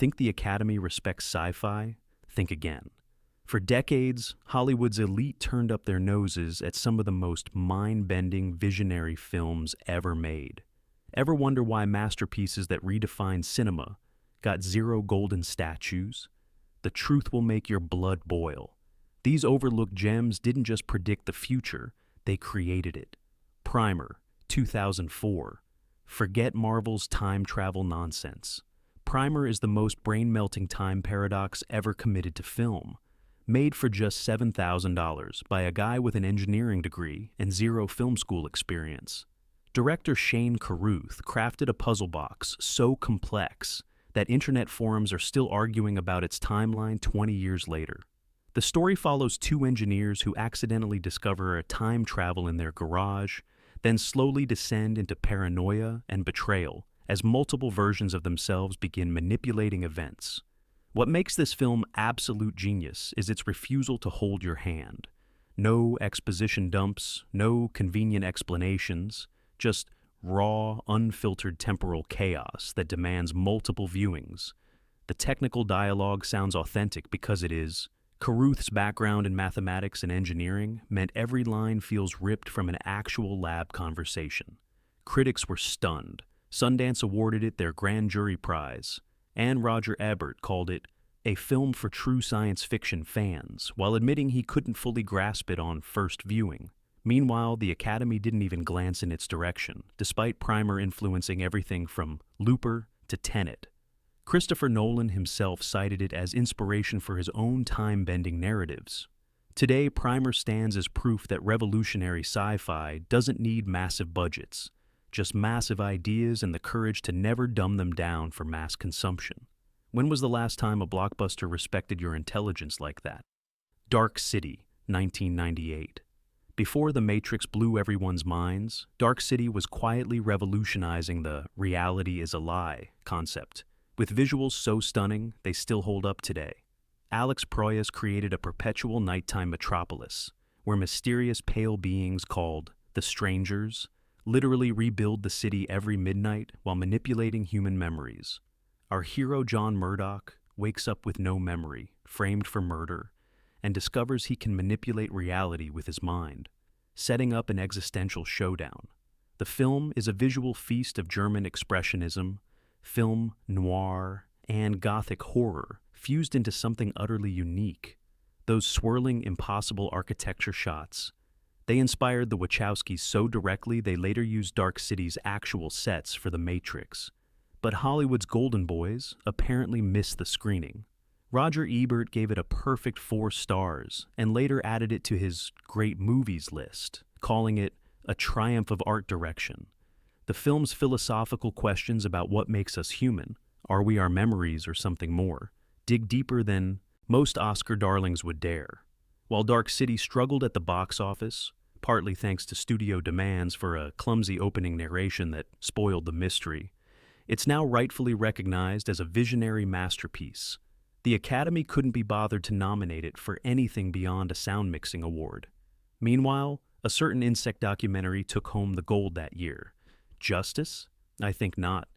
Think the Academy respects sci-fi? Think again. For decades, Hollywood's elite turned up their noses at some of the most mind-bending, visionary films ever made. Ever wonder why masterpieces that redefined cinema got 0 golden statues? The truth will make your blood boil. These overlooked gems didn't just predict the future, they created it. Primer, 2004. Forget Marvel's time travel nonsense. Primer is the most brain-melting time paradox ever committed to film. Made for just $7,000 by a guy with an engineering degree and 0 film school experience. Director Shane Carruth crafted a puzzle box so complex that internet forums are still arguing about its timeline 20 years later. The story follows 2 engineers who accidentally discover a time travel in their garage, then slowly descend into paranoia and betrayal as multiple versions of themselves begin manipulating events. What makes this film absolute genius is its refusal to hold your hand. No exposition dumps, no convenient explanations, just raw, unfiltered temporal chaos that demands multiple viewings. The technical dialogue sounds authentic because it is. Carruth's background in mathematics and engineering meant every line feels ripped from an actual lab conversation. Critics were stunned. Sundance awarded it their grand jury prize, and Roger Ebert called it a film for true science fiction fans, while admitting he couldn't fully grasp it on first viewing. Meanwhile, the Academy didn't even glance in its direction, despite Primer influencing everything from Looper to Tenet. Christopher Nolan himself cited it as inspiration for his own time-bending narratives. Today, Primer stands as proof that revolutionary sci-fi doesn't need massive budgets, just massive ideas and the courage to never dumb them down for mass consumption. When was the last time a blockbuster respected your intelligence like that? Dark City, 1998. Before The Matrix blew everyone's minds, Dark City was quietly revolutionizing the reality is a lie concept. With visuals so stunning, they still hold up today. Alex Proyas created a perpetual nighttime metropolis, where mysterious pale beings called the Strangers literally rebuild the city every midnight while manipulating human memories. Our hero John Murdoch wakes up with no memory, framed for murder, and discovers he can manipulate reality with his mind, setting up an existential showdown. The film is a visual feast of German expressionism, film noir, and gothic horror fused into something utterly unique. Those swirling, impossible architecture shots, they inspired the Wachowskis so directly they later used Dark City's actual sets for The Matrix. But Hollywood's Golden Boys apparently missed the screening. Roger Ebert gave it a perfect 4 stars and later added it to his great movies list, calling it a triumph of art direction. The film's philosophical questions about what makes us human, are we our memories or something more, dig deeper than most Oscar darlings would dare. While Dark City struggled at the box office, partly thanks to studio demands for a clumsy opening narration that spoiled the mystery, it's now rightfully recognized as a visionary masterpiece. The Academy couldn't be bothered to nominate it for anything beyond a sound mixing award. Meanwhile, a certain insect documentary took home the gold that year. Justice? I think not.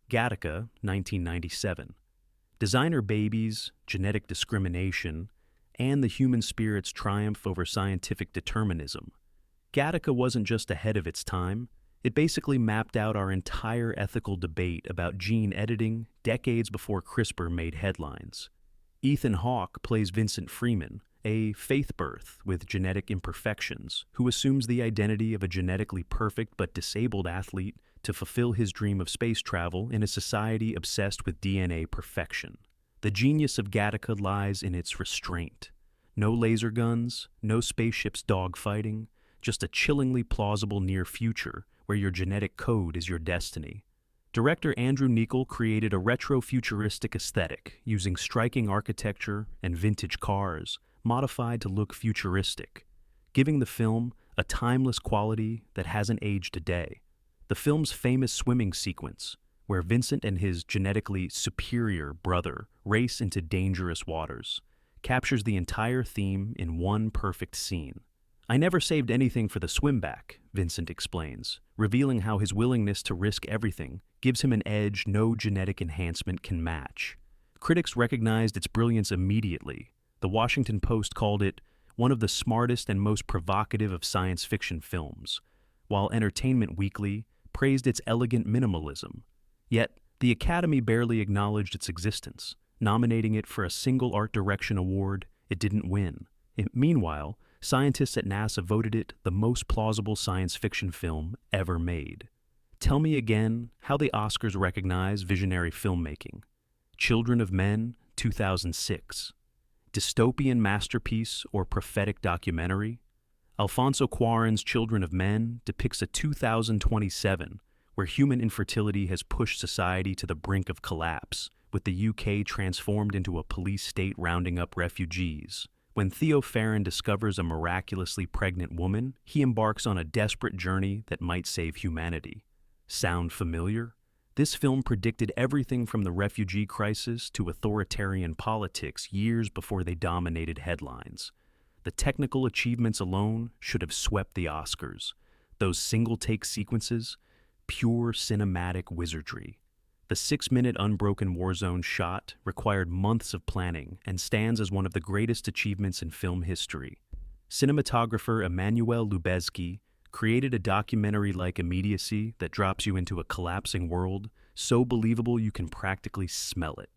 Gattaca, 1997. Designer babies, genetic discrimination, and the human spirit's triumph over scientific determinism. Gattaca wasn't just ahead of its time, it basically mapped out our entire ethical debate about gene editing decades before CRISPR made headlines. Ethan Hawke plays Vincent Freeman, a faith birth with genetic imperfections, who assumes the identity of a genetically perfect but disabled athlete to fulfill his dream of space travel in a society obsessed with DNA perfection. The genius of Gattaca lies in its restraint. No laser guns, no spaceships dogfighting, just a chillingly plausible near future where your genetic code is your destiny. Director Andrew Niccol created a retro-futuristic aesthetic using striking architecture and vintage cars, modified to look futuristic, giving the film a timeless quality that hasn't aged a day. The film's famous swimming sequence, where Vincent and his genetically superior brother race into dangerous waters, captures the entire theme in one perfect scene. I never saved anything for the swim back, Vincent explains, revealing how his willingness to risk everything gives him an edge no genetic enhancement can match. Critics recognized its brilliance immediately. The Washington Post called it one of the smartest and most provocative of science fiction films, while Entertainment Weekly praised its elegant minimalism. Yet, the Academy barely acknowledged its existence, nominating it for a single art direction award it didn't win. Meanwhile, scientists at NASA voted it the most plausible science fiction film ever made. Tell me again how the Oscars recognize visionary filmmaking. Children of Men, 2006. Dystopian masterpiece or prophetic documentary? Alfonso Cuarón's Children of Men depicts a 2027 where human infertility has pushed society to the brink of collapse, with the UK transformed into a police state rounding up refugees. When Theo Farron discovers a miraculously pregnant woman, he embarks on a desperate journey that might save humanity. Sound familiar? This film predicted everything from the refugee crisis to authoritarian politics years before they dominated headlines. The technical achievements alone should have swept the Oscars. Those single-take sequences, pure cinematic wizardry. The 6-minute unbroken warzone shot required months of planning and stands as one of the greatest achievements in film history. Cinematographer Emanuel Lubezki created a documentary-like immediacy that drops you into a collapsing world, so believable you can practically smell it.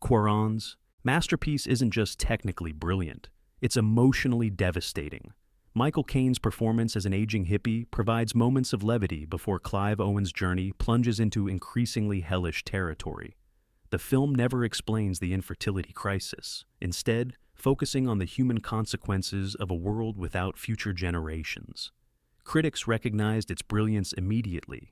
Cuarón's masterpiece isn't just technically brilliant, it's emotionally devastating. Michael Caine's performance as an aging hippie provides moments of levity before Clive Owen's journey plunges into increasingly hellish territory. The film never explains the infertility crisis, instead focusing on the human consequences of a world without future generations. Critics recognized its brilliance immediately.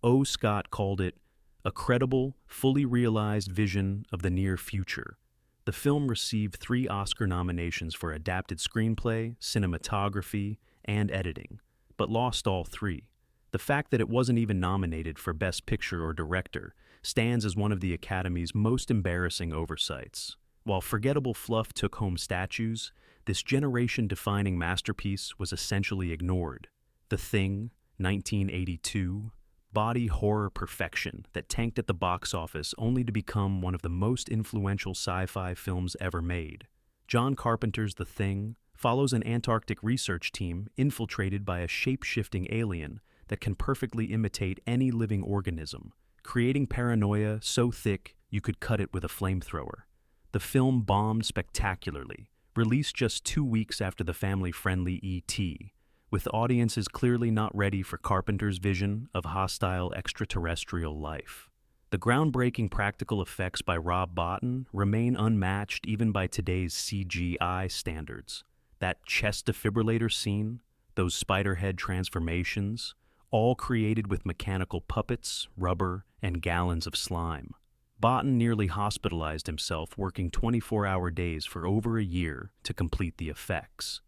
O. Scott called it a credible, fully realized vision of the near future. The film received 3 Oscar nominations for adapted screenplay, cinematography, and editing, but lost all 3. The fact that it wasn't even nominated for Best Picture or Director stands as one of the Academy's most embarrassing oversights. While forgettable fluff took home statues, this generation-defining masterpiece was essentially ignored. The Thing, 1982, body horror perfection that tanked at the box office only to become one of the most influential sci-fi films ever made. John Carpenter's The Thing follows an Antarctic research team infiltrated by a shape-shifting alien that can perfectly imitate any living organism, creating paranoia so thick you could cut it with a flamethrower. The film bombed spectacularly, released just 2 weeks after the family-friendly E.T., with audiences clearly not ready for Carpenter's vision of hostile extraterrestrial life. The groundbreaking practical effects by Rob Bottin remain unmatched even by today's CGI standards. That chest defibrillator scene, those spider-head transformations, all created with mechanical puppets, rubber, and gallons of slime. Bottin nearly hospitalized himself working 24-hour days for over a year to complete the effects.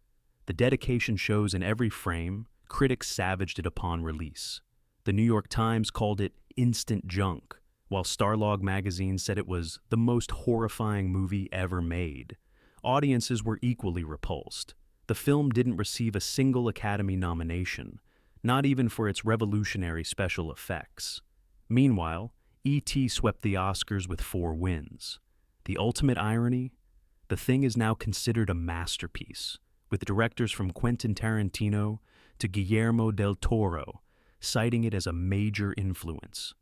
The dedication shows in every frame. Critics savaged it upon release. The New York Times called it instant junk, while Starlog magazine said it was the most horrifying movie ever made. Audiences were equally repulsed. The film didn't receive a single Academy nomination, not even for its revolutionary special effects. Meanwhile, E.T. swept the Oscars with 4 wins. The ultimate irony? The Thing is now considered a masterpiece, with directors from Quentin Tarantino to Guillermo del Toro citing it as a major influence.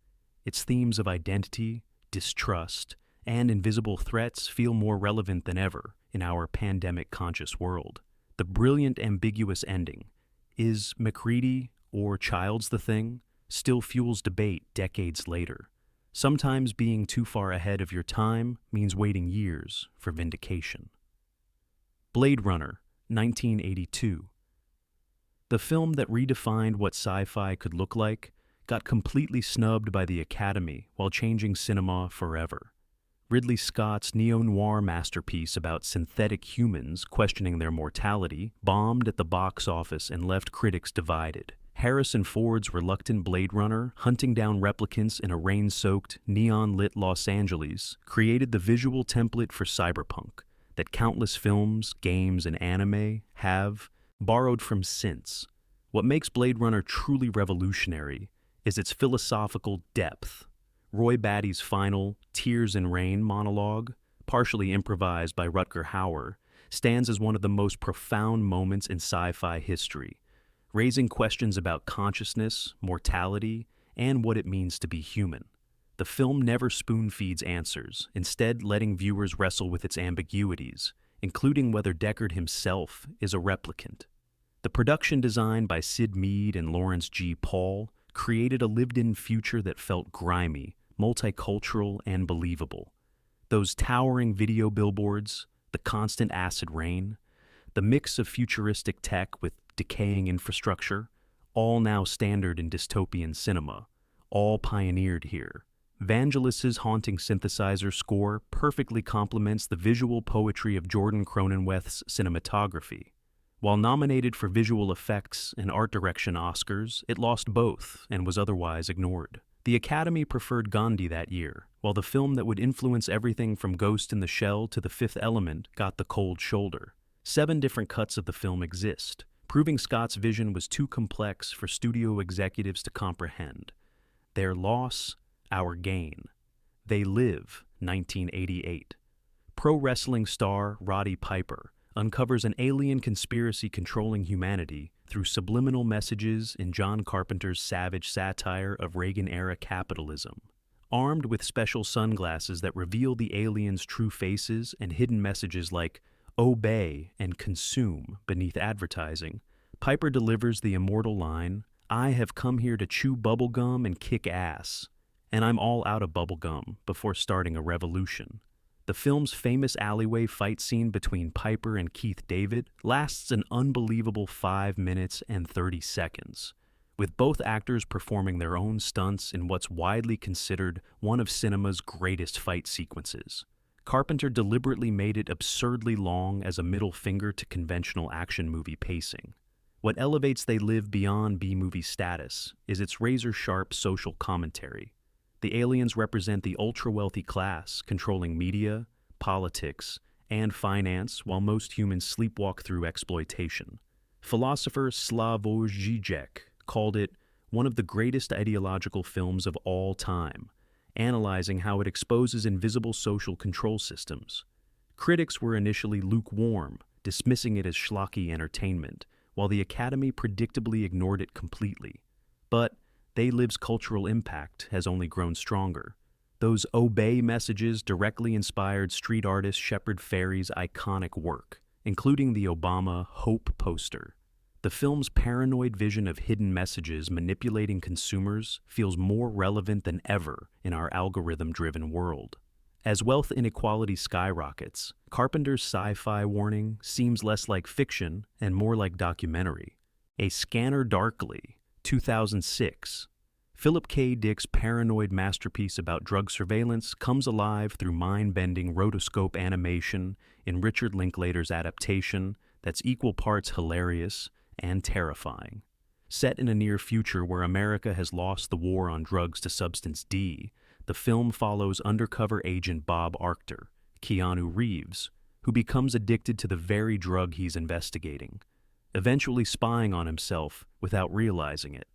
Its themes of identity, distrust, and invisible threats feel more relevant than ever in our pandemic-conscious world. The brilliant, ambiguous ending, is MacReady or Childs the Thing, still fuels debate decades later. Sometimes being too far ahead of your time means waiting years for vindication. Blade Runner, 1982. The film that redefined what sci-fi could look like got completely snubbed by the Academy while changing cinema forever. Ridley Scott's neo-noir masterpiece about synthetic humans questioning their mortality bombed at the box office and left critics divided. Harrison Ford's reluctant Blade Runner, hunting down replicants in a rain-soaked, neon-lit Los Angeles, created the visual template for cyberpunk that countless films, games, and anime have borrowed from since. What makes Blade Runner truly revolutionary is its philosophical depth. Roy Batty's final Tears and Rain monologue, partially improvised by Rutger Hauer, stands as one of the most profound moments in sci-fi history, raising questions about consciousness, mortality, and what it means to be human. The film never spoon-feeds answers, instead letting viewers wrestle with its ambiguities, including whether Deckard himself is a replicant. The production design by Sid Mead and Lawrence G. Paul created a lived-in future that felt grimy, multicultural, and believable. Those towering video billboards, the constant acid rain, the mix of futuristic tech with decaying infrastructure, all now standard in dystopian cinema, all pioneered here. Vangelis's haunting synthesizer score perfectly complements the visual poetry of Jordan Cronenweth's cinematography. While nominated for visual effects and art direction Oscars, it lost both and was otherwise ignored. The Academy preferred Gandhi that year, while the film that would influence everything from Ghost in the Shell to The Fifth Element got the cold shoulder. 7 different cuts of the film exist, proving Scott's vision was too complex for studio executives to comprehend. Their loss, our gain. They Live, 1988. Pro wrestling star Roddy Piper uncovers an alien conspiracy controlling humanity through subliminal messages in John Carpenter's savage satire of Reagan-era capitalism. Armed with special sunglasses that reveal the aliens' true faces and hidden messages like "obey" and "consume" beneath advertising, Piper delivers the immortal line, "I have come here to chew bubblegum and kick ass, and I'm all out of bubblegum," before starting a revolution. The film's famous alleyway fight scene between Piper and Keith David lasts an unbelievable 5 minutes and 30 seconds, with both actors performing their own stunts in what's widely considered one of cinema's greatest fight sequences. Carpenter deliberately made it absurdly long as a middle finger to conventional action movie pacing. What elevates They Live beyond B-movie status is its razor-sharp social commentary. The aliens represent the ultra-wealthy class controlling media, politics, and finance while most humans sleepwalk through exploitation. Philosopher Slavoj Žižek called it one of the greatest ideological films of all time, analyzing how it exposes invisible social control systems. Critics were initially lukewarm, dismissing it as schlocky entertainment, while the Academy predictably ignored it completely. But They Live's cultural impact has only grown stronger. Those obey messages directly inspired street artist Shepard Fairey's iconic work, including the Obama Hope poster. The film's paranoid vision of hidden messages manipulating consumers feels more relevant than ever in our algorithm-driven world. As wealth inequality skyrockets, Carpenter's sci-fi warning seems less like fiction and more like documentary. A Scanner Darkly, 2006. Philip K. Dick's paranoid masterpiece about drug surveillance comes alive through mind-bending rotoscope animation in Richard Linklater's adaptation that's equal parts hilarious and terrifying. Set in a near future where America has lost the war on drugs to Substance D, the film follows undercover agent Bob Arctor, Keanu Reeves, who becomes addicted to the very drug he's investigating, eventually spying on himself without realizing it.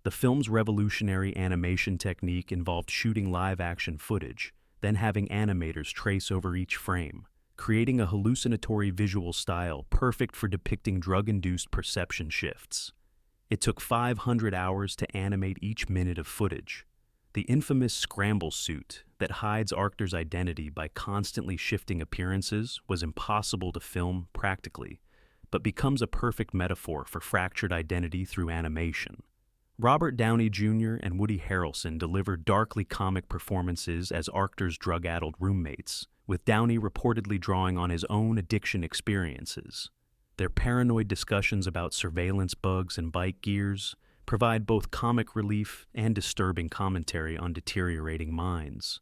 The film's revolutionary animation technique involved shooting live-action footage, then having animators trace over each frame, creating a hallucinatory visual style perfect for depicting drug-induced perception shifts. It took 500 hours to animate each minute of footage. The infamous scramble suit that hides Arctor's identity by constantly shifting appearances was impossible to film practically, but becomes a perfect metaphor for fractured identity through animation. Robert Downey Jr. and Woody Harrelson delivered darkly comic performances as Arctor's drug-addled roommates, with Downey reportedly drawing on his own addiction experiences. Their paranoid discussions about surveillance bugs and bike gears provide both comic relief and disturbing commentary on deteriorating minds.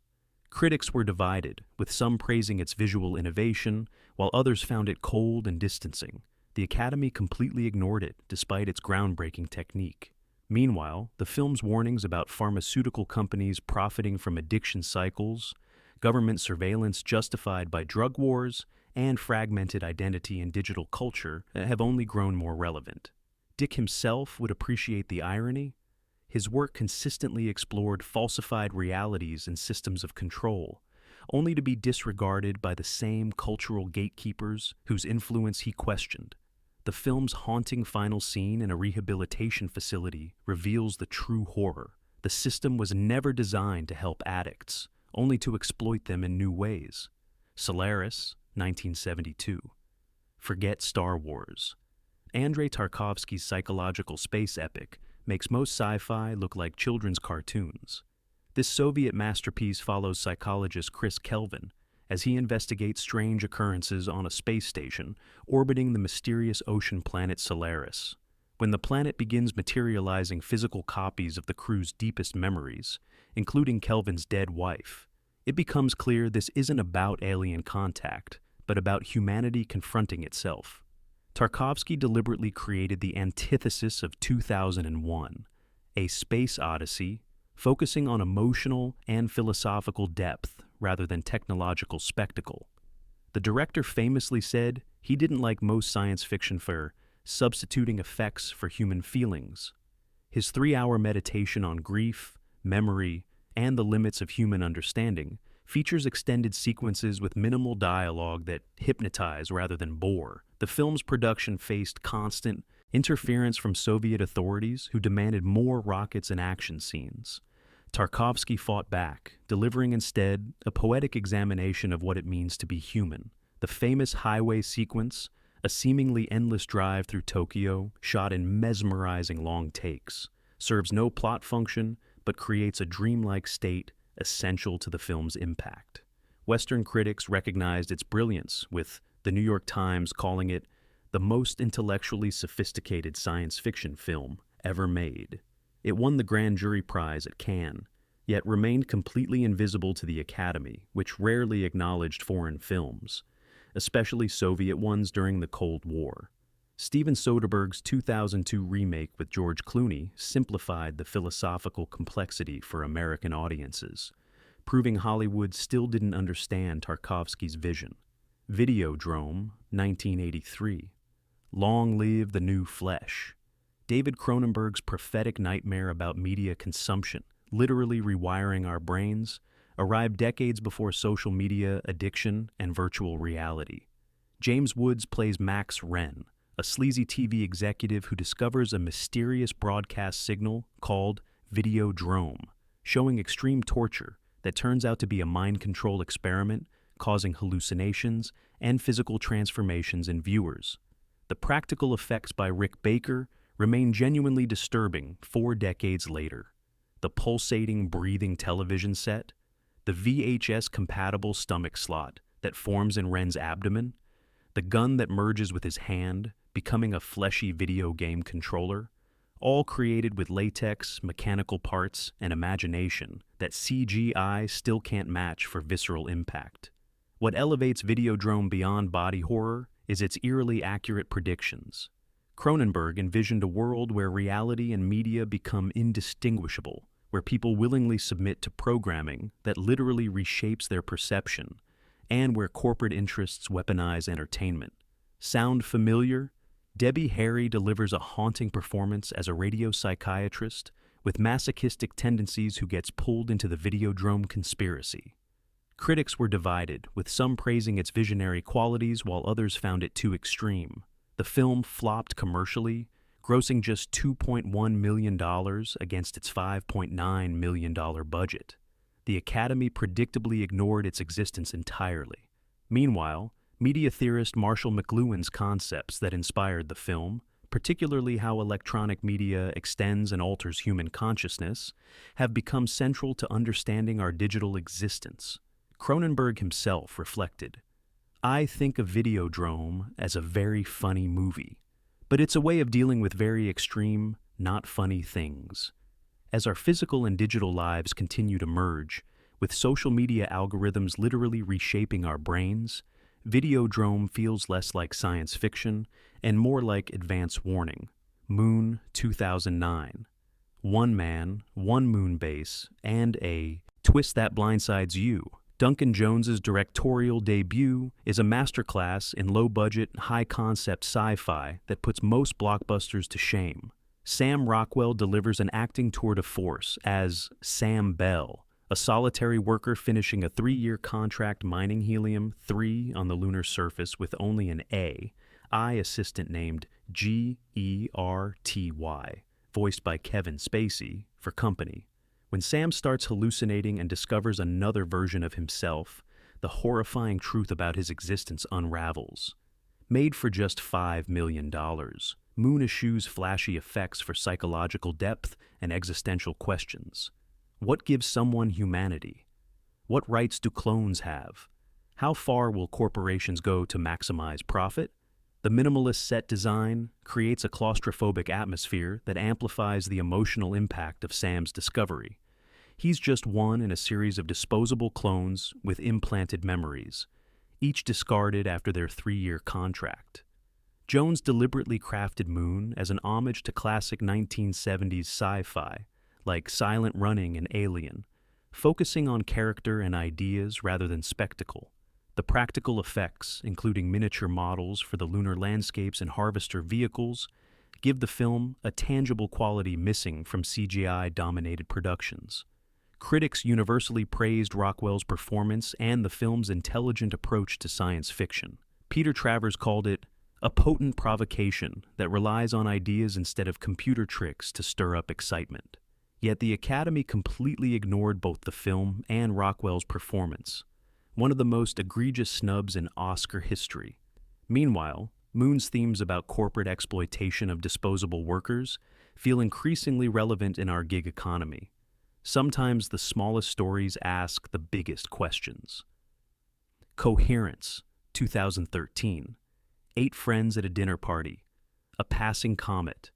Critics were divided, with some praising its visual innovation, while others found it cold and distancing. The Academy completely ignored it, despite its groundbreaking technique. Meanwhile, the film's warnings about pharmaceutical companies profiting from addiction cycles, government surveillance justified by drug wars, and fragmented identity in digital culture have only grown more relevant. Dick himself would appreciate the irony. his work consistently explored falsified realities and systems of control, only to be disregarded by the same cultural gatekeepers whose influence he questioned. The film's haunting final scene in a rehabilitation facility reveals the true horror. The system was never designed to help addicts, only to exploit them in new ways. Solaris, 1972. Forget Star Wars. Andrei Tarkovsky's psychological space epic makes most sci-fi look like children's cartoons. This Soviet masterpiece follows psychologist Chris Kelvin as he investigates strange occurrences on a space station orbiting the mysterious ocean planet Solaris. When the planet begins materializing physical copies of the crew's deepest memories, including Kelvin's dead wife, it becomes clear this isn't about alien contact, but about humanity confronting itself. Tarkovsky deliberately created the antithesis of 2001, a space odyssey focusing on emotional and philosophical depth rather than technological spectacle. The director famously said he didn't like most science fiction for substituting effects for human feelings. His 3-hour meditation on grief, memory, and the limits of human understanding features extended sequences with minimal dialogue that hypnotize rather than bore. The film's production faced constant interference from Soviet authorities who demanded more rockets and action scenes. Tarkovsky fought back, delivering instead a poetic examination of what it means to be human. The famous highway sequence, a seemingly endless drive through Tokyo, shot in mesmerizing long takes, serves no plot function but creates a dreamlike state essential to the film's impact. Western critics recognized its brilliance, with the New York Times calling it the most intellectually sophisticated science fiction film ever made. It won the Grand Jury Prize at Cannes, yet remained completely invisible to the Academy, which rarely acknowledged foreign films, especially Soviet ones during the Cold War. Steven Soderbergh's 2002 remake with George Clooney simplified the philosophical complexity for American audiences, proving Hollywood still didn't understand Tarkovsky's vision. Videodrome, 1983. Long Live the New Flesh. David Cronenberg's prophetic nightmare about media consumption, literally rewiring our brains, arrived decades before social media addiction and virtual reality. James Woods plays Max Wren, a sleazy TV executive who discovers a mysterious broadcast signal called Videodrome, showing extreme torture that turns out to be a mind control experiment causing hallucinations and physical transformations in viewers. The practical effects by Rick Baker remain genuinely disturbing 4 decades later. The pulsating, breathing television set, the VHS-compatible stomach slot that forms in Wren's abdomen, the gun that merges with his hand, becoming a fleshy video game controller, all created with latex, mechanical parts, and imagination that CGI still can't match for visceral impact. What elevates Videodrome beyond body horror is its eerily accurate predictions. Cronenberg envisioned a world where reality and media become indistinguishable, where people willingly submit to programming that literally reshapes their perception, and where corporate interests weaponize entertainment. Sound familiar? Debbie Harry delivers a haunting performance as a radio psychiatrist with masochistic tendencies who gets pulled into the Videodrome conspiracy. Critics were divided, with some praising its visionary qualities while others found it too extreme. The film flopped commercially, grossing just $2.1 million against its $5.9 million budget. The Academy predictably ignored its existence entirely. Meanwhile, media theorist Marshall McLuhan's concepts that inspired the film, particularly how electronic media extends and alters human consciousness, have become central to understanding our digital existence. Cronenberg himself reflected, "I think of Videodrome as a very funny movie, but it's a way of dealing with very extreme, not funny things. As our physical and digital lives continue to merge, with social media algorithms literally reshaping our brains, Videodrome feels less like science fiction and more like advance warning." Moon, 2009. One man, one moon base, and a twist that blindsides you. Duncan Jones's directorial debut is a masterclass in low-budget, high-concept sci-fi that puts most blockbusters to shame. Sam Rockwell delivers an acting tour de force as Sam Bell, a solitary worker finishing a 3-year contract mining helium-3 on the lunar surface with only an AI assistant named Gerty, voiced by Kevin Spacey, for company. When Sam starts hallucinating and discovers another version of himself, the horrifying truth about his existence unravels. Made for just $5 million, Moon eschews flashy effects for psychological depth and existential questions. What gives someone humanity? What rights do clones have? How far will corporations go to maximize profit? The minimalist set design creates a claustrophobic atmosphere that amplifies the emotional impact of Sam's discovery. He's just one in a series of disposable clones with implanted memories, each discarded after their 3-year contract. Jones deliberately crafted Moon as an homage to classic 1970s sci-fi, like Silent Running and Alien, focusing on character and ideas rather than spectacle. The practical effects, including miniature models for the lunar landscapes and harvester vehicles, give the film a tangible quality missing from CGI-dominated productions. Critics universally praised Rockwell's performance and the film's intelligent approach to science fiction. Peter Travers called it a potent provocation that relies on ideas instead of computer tricks to stir up excitement. Yet the Academy completely ignored both the film and Rockwell's performance, one of the most egregious snubs in Oscar history. Meanwhile, Moon's themes about corporate exploitation of disposable workers feel increasingly relevant in our gig economy. Sometimes the smallest stories ask the biggest questions. Coherence, 2013. 8 friends at a dinner party. A passing comet.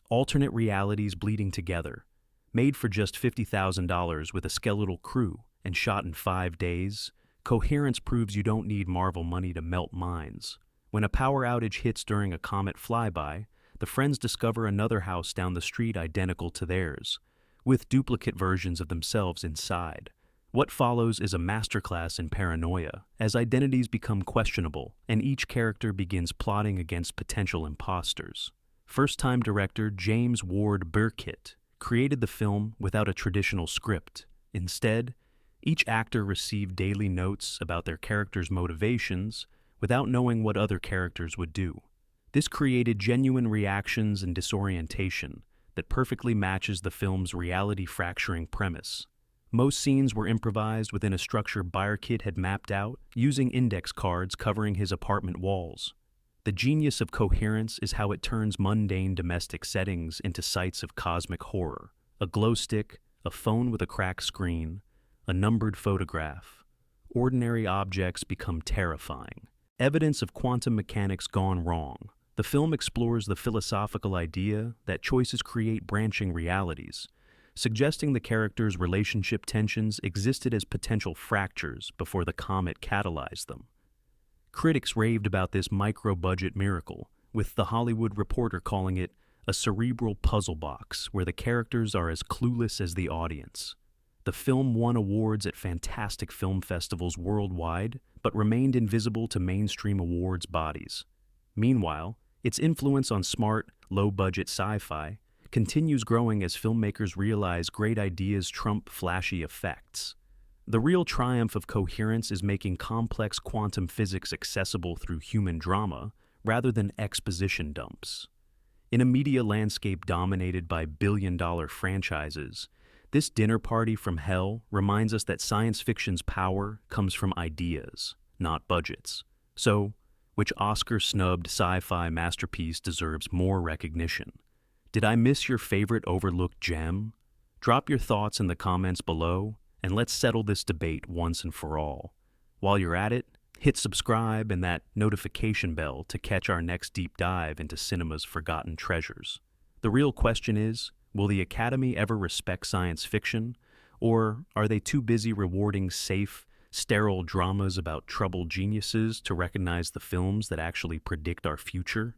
Alternate realities bleeding together. Made for just $50,000 with a skeletal crew and shot in 5 days, Coherence proves you don't need Marvel money to melt minds. When a power outage hits during a comet flyby, the friends discover another house down the street identical to theirs, with duplicate versions of themselves inside. What follows is a masterclass in paranoia, as identities become questionable and each character begins plotting against potential imposters. First-time director James Ward Burkitt created the film without a traditional script. Instead, each actor received daily notes about their character's motivations without knowing what other characters would do. This created genuine reactions and disorientation that perfectly matches the film's reality-fracturing premise. Most scenes were improvised within a structure Burkitt had mapped out, using index cards covering his apartment walls. The genius of Coherence is how it turns mundane domestic settings into sites of cosmic horror. A glow stick, a phone with a cracked screen, a numbered photograph. Ordinary objects become terrifying. Evidence of quantum mechanics gone wrong. The film explores the philosophical idea that choices create branching realities, suggesting the characters' relationship tensions existed as potential fractures before the comet catalyzed them. Critics raved about this micro-budget miracle, with The Hollywood Reporter calling it a cerebral puzzle box where the characters are as clueless as the audience. The film won awards at fantastic film festivals worldwide, but remained invisible to mainstream awards bodies. Meanwhile, its influence on smart, low-budget sci-fi continues growing as filmmakers realize great ideas trump flashy effects. The real triumph of Coherence is making complex quantum physics accessible through human drama rather than exposition dumps. In a media landscape dominated by billion-dollar franchises, this dinner party from hell reminds us that science fiction's power comes from ideas, not budgets. So, which Oscar-snubbed sci-fi masterpiece deserves more recognition? Did I miss your favorite overlooked gem? Drop your thoughts in the comments below, and let's settle this debate once and for all. While you're at it, hit subscribe and that notification bell to catch our next deep dive into cinema's forgotten treasures. The real question is, will the Academy ever respect science fiction, or are they too busy rewarding safe, sterile dramas about troubled geniuses to recognize the films that actually predict our future?